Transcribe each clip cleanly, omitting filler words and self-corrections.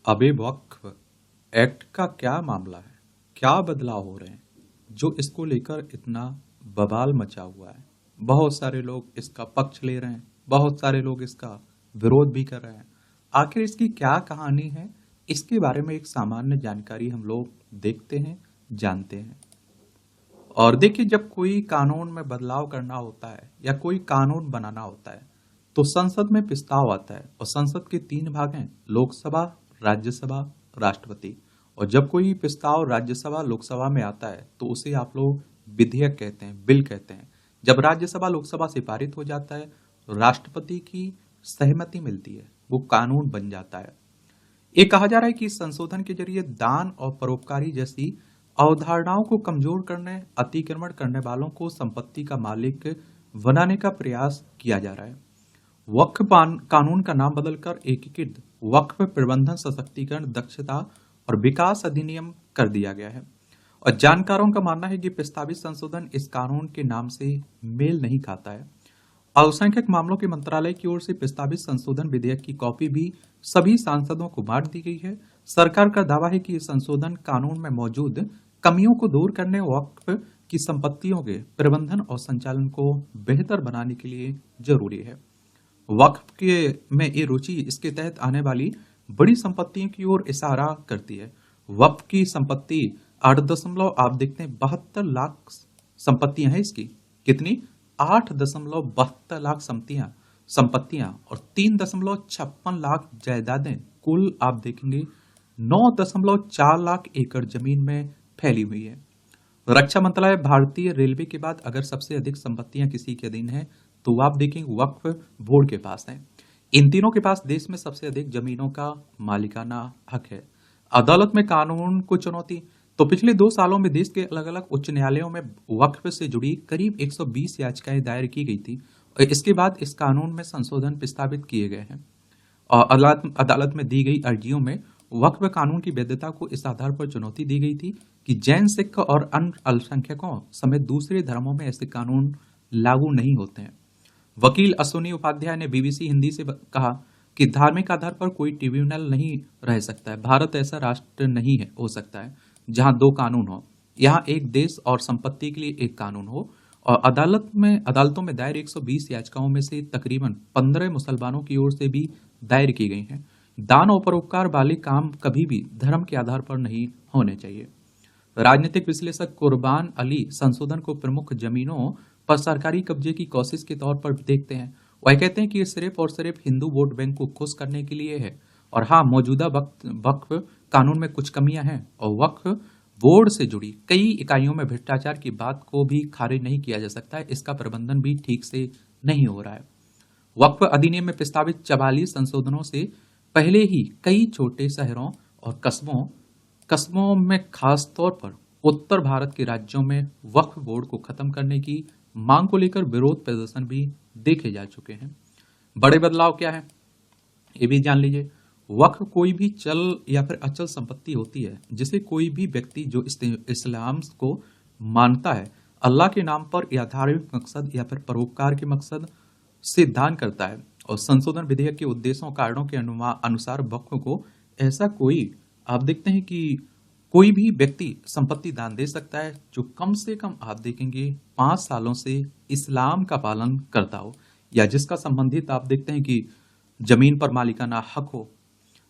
अब ये वक्फ एक्ट का क्या मामला है? क्या बदलाव हो रहे हैं जो इसको लेकर इतना बवाल मचा हुआ है? बहुत सारे लोग इसका पक्ष ले रहे हैं, बहुत सारे लोग इसका विरोध भी कर रहे हैं। आखिर इसकी क्या कहानी है, इसके बारे में एक सामान्य जानकारी हम लोग देखते हैं, जानते हैं। और देखिए, जब कोई कानून में बदलाव करना होता है या कोई कानून बनाना होता है तो संसद में प्रस्ताव आता है और संसद के 3 भाग हैं, लोकसभा, राज्यसभा, राष्ट्रपति। और जब कोई प्रस्ताव राज्यसभा लोकसभा में आता है तो उसे आप लोग विधेयक कहते हैं, बिल कहते हैं। जब राज्यसभा लोकसभा से पारित हो जाता है तो राष्ट्रपति की सहमति मिलती है, वो कानून बन जाता है। ये कहा जा रहा है कि इस संशोधन के जरिए दान और परोपकारी जैसी अवधारणाओं को कमजोर करने, अतिक्रमण करने वालों को संपत्ति का मालिक बनाने का प्रयास किया जा रहा है। वक्फ कानून का नाम बदलकर एकीकृत वक्फ प्रबंधन सशक्तिकरण दक्षता और विकास अधिनियम कर दिया गया है। और जानकारों का मानना है कि प्रस्तावित संशोधन इस कानून के नाम से मेल नहीं खाता है। अल्पसंख्यक मामलों के मंत्रालय की ओर से प्रस्तावित संशोधन विधेयक की कॉपी भी सभी सांसदों को बांट दी गई है। सरकार का दावा है कि ये संशोधन कानून में मौजूद कमियों को दूर करने, वक्फ की संपत्तियों के प्रबंधन और संचालन को बेहतर बनाने के लिए जरूरी है। वक्फ के में ये रुचि इसके तहत आने वाली बड़ी संपत्तियों की ओर इशारा करती है। वक्फ की संपत्ति 8.72 लाख संपत्तियां हैं इसकी। कितनी? 8.72 लाख संपत्तियां और 3.56 लाख जायदादें। कुल आप देखेंगे 9.4 लाख एकड़ जमीन में फैली हुई है। रक्षा मंत्रालय भारतीय रेलवे के बाद अगर सबसे अधिक संपत्तियां किसी के अधीन है तो आप देखेंगे वक्फ बोर्ड के पास है। इन तीनों के पास देश में सबसे अधिक जमीनों का मालिकाना हक है। अदालत में कानून को चुनौती। तो पिछले 2 सालों में देश के अलग अलग उच्च न्यायालयों में वक्फ से जुड़ी करीब 120 याचिकाएं दायर की गई थी और इसके बाद इस कानून में संशोधन प्रस्तावित किए गए हैं। और अदालत में दी गई अर्जियों में वक्फ कानून की वैधता को इस आधार पर चुनौती दी गई थी कि जैन, सिख और अन्य अल्पसंख्यकों समेत दूसरे धर्मों में ऐसे कानून लागू नहीं होते हैं। वकील अश्विनी उपाध्याय ने बीबीसी हिंदी से कहा कि धार्मिक आधार पर कोई ट्रिब्यूनल नहीं रह सकता है। भारत ऐसा राष्ट्र नहीं है हो सकता है जहां 2 कानून हो। यहाँ एक देश और संपत्ति के लिए एक कानून हो। और अदालतों में दायर 120 याचिकाओं में से तकरीबन 15 मुसलमानों की ओर से भी दायर की गई हैं। दान और परोपकार वाले काम कभी भी धर्म के आधार पर नहीं होने चाहिए। राजनीतिक विश्लेषक कुर्बान अली संशोधन को प्रमुख जमीनों पर सरकारी कब्जे की कोशिश के तौर पर देखते हैं। वह कहते हैं कि ये सिर्फ और सिर्फ हिंदू वोट बैंक को खुश करने के लिए है। और हाँ, मौजूदा वक्फ कानून में कुछ कमियां हैं और वक्फ बोर्ड से जुड़ी कई इकाइयों में भ्रष्टाचार की बात को भी खारिज नहीं किया जा सकता है। इसका प्रबंधन भी ठीक से नहीं हो रहा है। वक्फ अधिनियम में प्रस्तावित 44 संशोधनों से पहले ही कई छोटे शहरों और कस्बों में खास तौर पर उत्तर भारत के राज्यों में वक्फ बोर्ड को खत्म करने की मांग को लेकर विरोध प्रदर्शन भी देखे जा चुके हैं। बड़े बदलाव क्या है ये भी जान लीजिए। वक्फ कोई भी चल या फिर अचल संपत्ति होती है जिसे कोई भी व्यक्ति जो इस्लाम को मानता है, अल्लाह के नाम पर या धार्मिक मकसद या फिर परोपकार के मकसद से दान करता है। और संशोधन विधेयक के उद्देश्यों कारणों के अनुसार वक्फ को ऐसा कोई आप देखते हैं कि कोई भी व्यक्ति संपत्ति दान दे सकता है जो कम से कम आप देखेंगे 5 सालों से इस्लाम का पालन करता हो या जिसका संबंधित आप देखते हैं कि जमीन पर मालिकाना हक हो।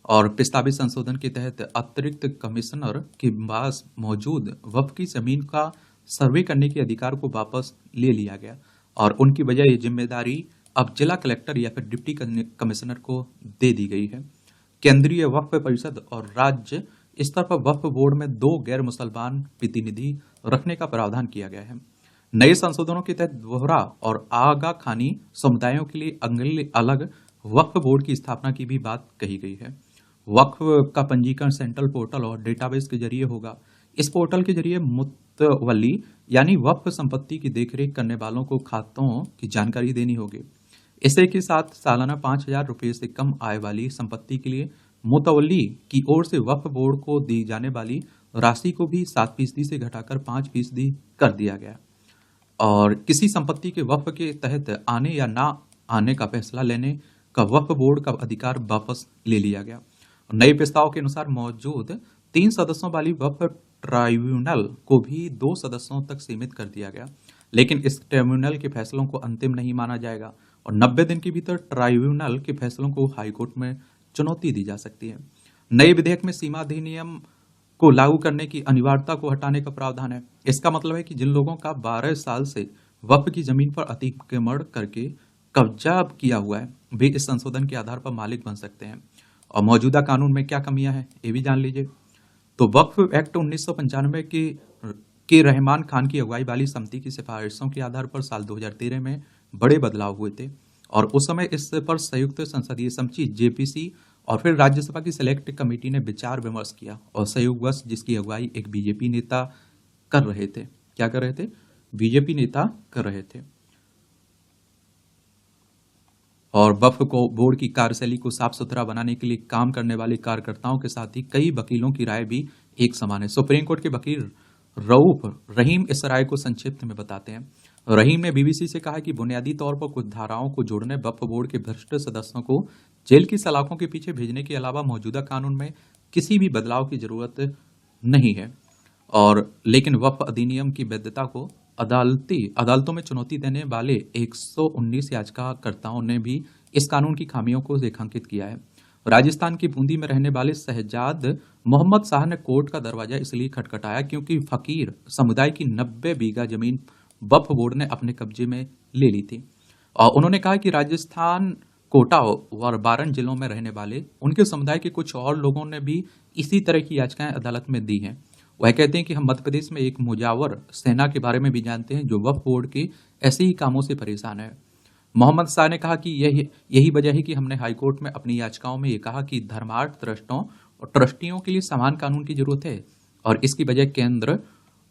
और प्रस्तावित संशोधन के तहत अतिरिक्त कमिश्नर के पास मौजूद वक्फ की जमीन का सर्वे करने के अधिकार को वापस ले लिया गया और उनकी वजह ये जिम्मेदारी अब जिला कलेक्टर या फिर डिप्टी कमिश्नर को दे दी गई है। केंद्रीय वक्फ परिषद और राज्य स्तर पर वक्फ बोर्ड में 2 गैर मुसलमान प्रतिनिधि रखने का प्रावधान किया गया है। नए संशोधनों के तहत बोहरा और आगा खानी समुदायों के लिए अलग वक्फ बोर्ड की स्थापना की भी बात कही गई है। वक्फ का पंजीकरण सेंट्रल पोर्टल और डेटाबेस के जरिए होगा। इस पोर्टल के जरिए मुतवल्ली यानी वक्फ संपत्ति की देखरेख करने वालों को खातों की जानकारी देनी होगी। इसी के साथ सालाना 5,000 रुपये से कम आय वाली संपत्ति के लिए मुतवल्ली की ओर से वक्फ बोर्ड को दी जाने वाली राशि को भी 7% से घटाकर 5% कर दिया गया। और किसी संपत्ति के वक्फ के तहत आने या ना आने का फैसला लेने का वक्फ बोर्ड का अधिकार वापस ले लिया गया। नए प्रस्ताव के अनुसार मौजूद 3 सदस्यों वाली वक्फ ट्राइब्यूनल को भी 2 सदस्यों तक सीमित कर दिया गया, लेकिन इस ट्राइब्यूनल के फैसलों को अंतिम नहीं माना जाएगा और 90 दिन के भीतर ट्राइब्यूनल के फैसलों को हाईकोर्ट में चुनौती दी जा सकती है। नए विधेयक में सीमा अधिनियम को लागू करने की अनिवार्यता को हटाने का प्रावधान है। इसका मतलब है कि जिन लोगों का 12 साल से वक्फ की जमीन पर अतिक्रमण करके कब्जा किया हुआ है, वे इस संशोधन के आधार पर मालिक बन सकते हैं। और मौजूदा कानून में क्या कमियां हैं, ये भी जान लीजिए। तो वक्फ एक्ट 1995 के रहमान खान की अगुवाई वाली समिति की सिफारिशों के आधार पर साल 2013 में बड़े बदलाव हुए थे और उस समय इस पर संयुक्त संसदीय समिति जेपीसी और फिर राज्यसभा की सिलेक्ट कमेटी ने विचार विमर्श किया और संयोगवश जिसकी अगुवाई एक बीजेपी नेता कर रहे थे। क्या कर रहे थे? बीजेपी नेता कर रहे थे। और वक्फ को बोर्ड की कार्यशैली को साफ सुथरा बनाने के लिए काम करने वाले कार्यकर्ताओं के साथ ही कई वकीलों की राय भी एक समान है। सुप्रीम कोर्ट के वकील रऊफ रहीम इस राय को संक्षिप्त में बताते हैं। रहीम ने बीबीसी से कहा कि बुनियादी तौर पर कुछ धाराओं को जोड़ने वक्फ बोर्ड के भ्रष्ट सदस्यों को जेल की सलाखों के पीछे भेजने के अलावा मौजूदा कानून में किसी भी बदलाव की जरूरत नहीं है। और लेकिन वक्फ अधिनियम की वैधता को अदालतों में चुनौती देने वाले 119 याचिकाकर्ताओं ने भी इस कानून की खामियों को रेखांकित किया है। राजस्थान की बूंदी में रहने वाले शहजाद मोहम्मद शाह ने कोर्ट का दरवाजा इसलिए खटखटाया क्योंकि फकीर समुदाय की 90 बीघा जमीन वक्फ बोर्ड ने अपने कब्जे में ले ली थी। और उन्होंने कहा कि राजस्थान, कोटा और बारन जिलों में रहने वाले उनके समुदाय के कुछ और लोगों ने भी इसी तरह की याचिकाएं अदालत में दी हैं। वह कहते हैं कि हम मध्य प्रदेश में एक मुजावर सेना के बारे में भी जानते हैं जो वक्फ बोर्ड के ऐसे ही कामों से परेशान है। मोहम्मद शाह ने कहा कि यही वजह है कि हमने हाईकोर्ट में अपनी याचिकाओं में ये कहा कि धर्मार्थ ट्रस्टों और ट्रस्टियों के लिए समान कानून की जरूरत है और इसकी बजाय केंद्र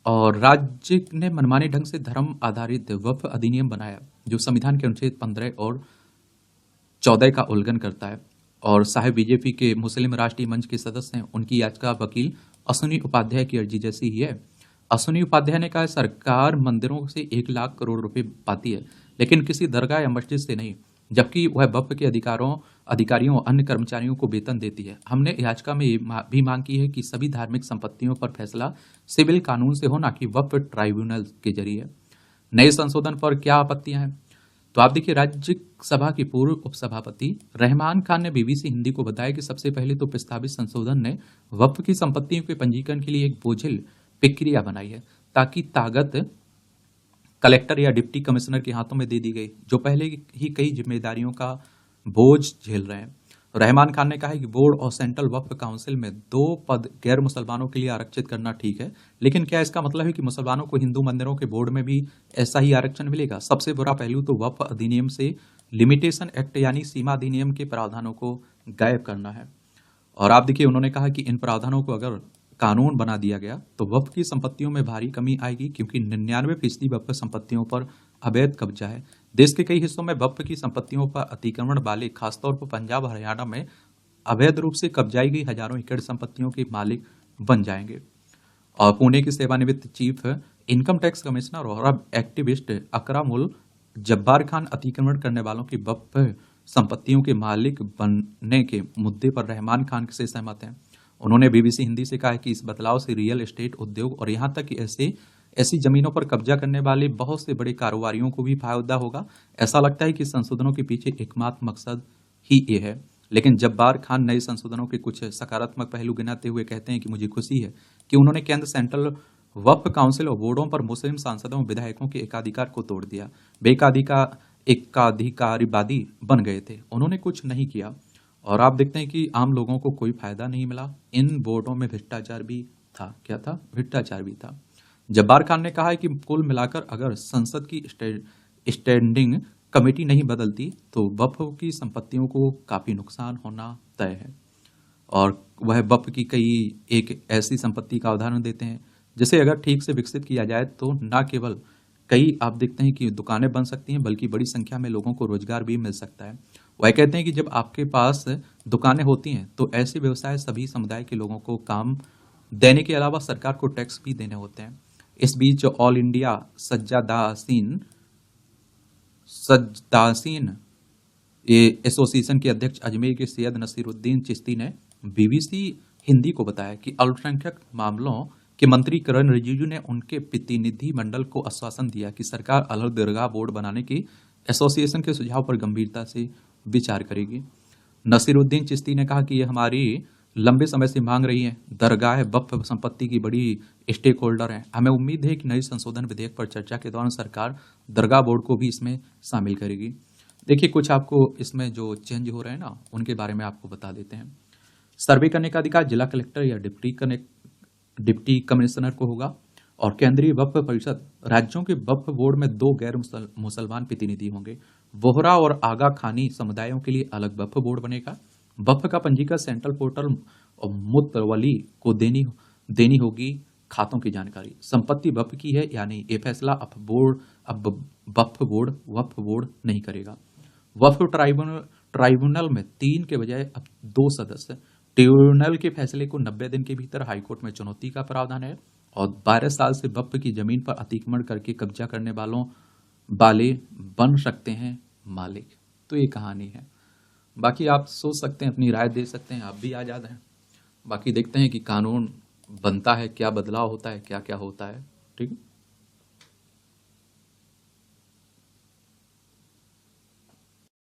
और राज्य ने मनमाने ढंग से धर्म आधारित वक्फ अधिनियम बनाया जो संविधान के अनुच्छेद 15 और 14 का उल्लंघन करता है। और साहिब बीजेपी के मुस्लिम राष्ट्रीय मंच के सदस्य हैं, उनकी याचिका वकील अश्विनी उपाध्याय की अर्जी जैसी ही है। अश्विनी उपाध्याय ने कहा सरकार मंदिरों से 1 लाख करोड़ रुपए पाती है लेकिन किसी दरगाह या मस्जिद से नहीं, जबकि वह वक्फ के अधिकारियों और अन्य कर्मचारियों को वेतन देती है। हमने याचिका में भी मांग की है कि सभी धार्मिक संपत्तियों पर फैसला सिविल कानून से हो, ना कि वक्फ ट्राइब्यूनल के जरिए। नए संशोधन पर क्या आपत्तियां हैं? तो आप देखिए, राज्यसभा के पूर्व उपसभापति रहमान खान ने बीबीसी हिंदी को बताया कि सबसे पहले तो प्रस्तावित संशोधन ने वक्फ की संपत्तियों के पंजीकरण के लिए एक बोझिल प्रक्रिया बनाई है ताकि ताकत कलेक्टर या डिप्टी कमिश्नर के हाथों में दे दी गई जो पहले ही कई जिम्मेदारियों का बोझ झेल रहे हैं। रहमान खान ने कहा कि बोर्ड और सेंट्रल वक्फ काउंसिल में 2 पद गैर मुसलमानों के लिए आरक्षित करना ठीक है, लेकिन क्या इसका मतलब है कि मुसलमानों को हिंदू मंदिरों के बोर्ड में भी ऐसा ही आरक्षण मिलेगा? सबसे बुरा पहलू तो वक्फ अधिनियम से लिमिटेशन एक्ट यानी सीमा अधिनियम के प्रावधानों को गायब करना है। और आप देखिए, उन्होंने कहा कि इन प्रावधानों को अगर कानून बना दिया गया तो वक्फ की संपत्तियों में भारी कमी आएगी क्योंकि 99% वक्फ संपत्तियों पर अवैध कब्जा है। देश के कई हिस्सों में वक्फ की संपत्तियों पर अतिक्रमण वाले, खासतौर पर पंजाब हरियाणा में अवैध रूप से कब्जाई गई हजारों एकड़ संपत्तियों के मालिक बन जाएंगे। और पुणे के सेवानिवृत्त चीफ इनकम टैक्स कमिश्नर और अब एक्टिविस्ट अकरामुल जब्बार खान अतिक्रमण करने वालों की वक्फ संपत्तियों के मालिक बनने के मुद्दे पर रहमान खान से सहमत हैं। उन्होंने बीबीसी हिंदी से कहा कि इस बदलाव से रियल एस्टेट उद्योग और यहां तक कि ऐसी जमीनों पर कब्जा करने वाले बहुत से बड़े कारोबारियों को भी फायदा होगा। ऐसा लगता है कि संशोधनों के पीछे एकमात्र मकसद ही ये है। लेकिन जब्बार खान नए संशोधनों के कुछ सकारात्मक पहलू गिनाते हुए कहते हैं कि मुझे खुशी है कि उन्होंने केंद्र सेंट्रल वक्फ काउंसिल और बोर्डों पर मुस्लिम सांसदों और विधायकों के एकाधिकार को तोड़ दिया। वे एकाधिकारवादी बन गए थे, उन्होंने कुछ नहीं किया। और आप देखते हैं कि आम लोगों को कोई फायदा नहीं मिला। इन बोर्डों में भ्रष्टाचार भी था। क्या था? भ्रष्टाचार भी था। जब्बार खान ने कहा है कि कुल मिलाकर अगर संसद की स्टैंडिंग कमेटी नहीं बदलती तो वक्फ की संपत्तियों को काफी नुकसान होना तय है। और वह वक्फ की एक ऐसी संपत्ति का उदाहरण देते हैं जिसे अगर ठीक से विकसित किया जाए तो न केवल आप देखते हैं कि दुकानें बन सकती हैं बल्कि बड़ी संख्या में लोगों को रोजगार भी मिल सकता है। वह कहते हैं कि जब आपके पास दुकानें होती हैं तो ऐसे व्यवसाय सभी समुदाय के लोगों को काम देने के अलावा सरकार को टैक्स भी देने होते हैं। इस बीच ऑल इंडिया सज्जादासीन एसोसिएशन के अध्यक्ष अजमेर के सैयद नसीरुद्दीन चिश्ती ने बीबीसी हिंदी को बताया कि अल्पसंख्यक मामलों के मंत्री किरण रिजिजू ने उनके प्रतिनिधि मंडल को आश्वासन दिया कि सरकार अलग दरगाह बोर्ड बनाने की एसोसिएशन के सुझाव पर गंभीरता से विचार करेगी। नसीरुद्दीन चिश्ती ने कहा कि यह हमारी लंबे समय से मांग रही है। दरगाह वक्फ संपत्ति की बड़ी स्टेक होल्डर है। हमें उम्मीद है कि नई संशोधन विधेयक पर चर्चा के दौरान सरकार दरगाह बोर्ड को भी इसमें शामिल करेगी। देखिए, कुछ आपको इसमें जो चेंज हो रहे हैं ना, उनके बारे में आपको बता देते हैं। सर्वे करने का अधिकार जिला कलेक्टर या डिप्टी कमिश्नर को होगा। और केंद्रीय वक्फ परिषद राज्यों के वक्फ बोर्ड में 2 गैर मुसलमान प्रतिनिधि होंगे। बोहरा और आगा खानी समुदायों के लिए अलग वक्फ बोर्ड बनेगा। वक्फ का पंजीकरण सेंट्रल पोर्टल और मुतवली को देनी होगी खातों की जानकारी। संपत्ति वक्फ की है, यानी ये फैसला अब वक्फ बोर्ड नहीं करेगा। वक्फ ट्राइब्यूनल में 3 के बजाय अब 2 सदस्य। ट्रिब्यूनल के फैसले को 90 दिन के भीतर हाईकोर्ट में चुनौती का प्रावधान है। और 12 साल से वक्फ की जमीन पर अतिक्रमण करके कब्जा करने वाले बन सकते हैं मालिक। तो ये कहानी है। बाकी आप सोच सकते हैं, अपनी राय दे सकते हैं, आप भी आज़ाद हैं। बाकी देखते हैं कि कानून बनता है, क्या बदलाव होता है, क्या क्या होता है। ठीक है।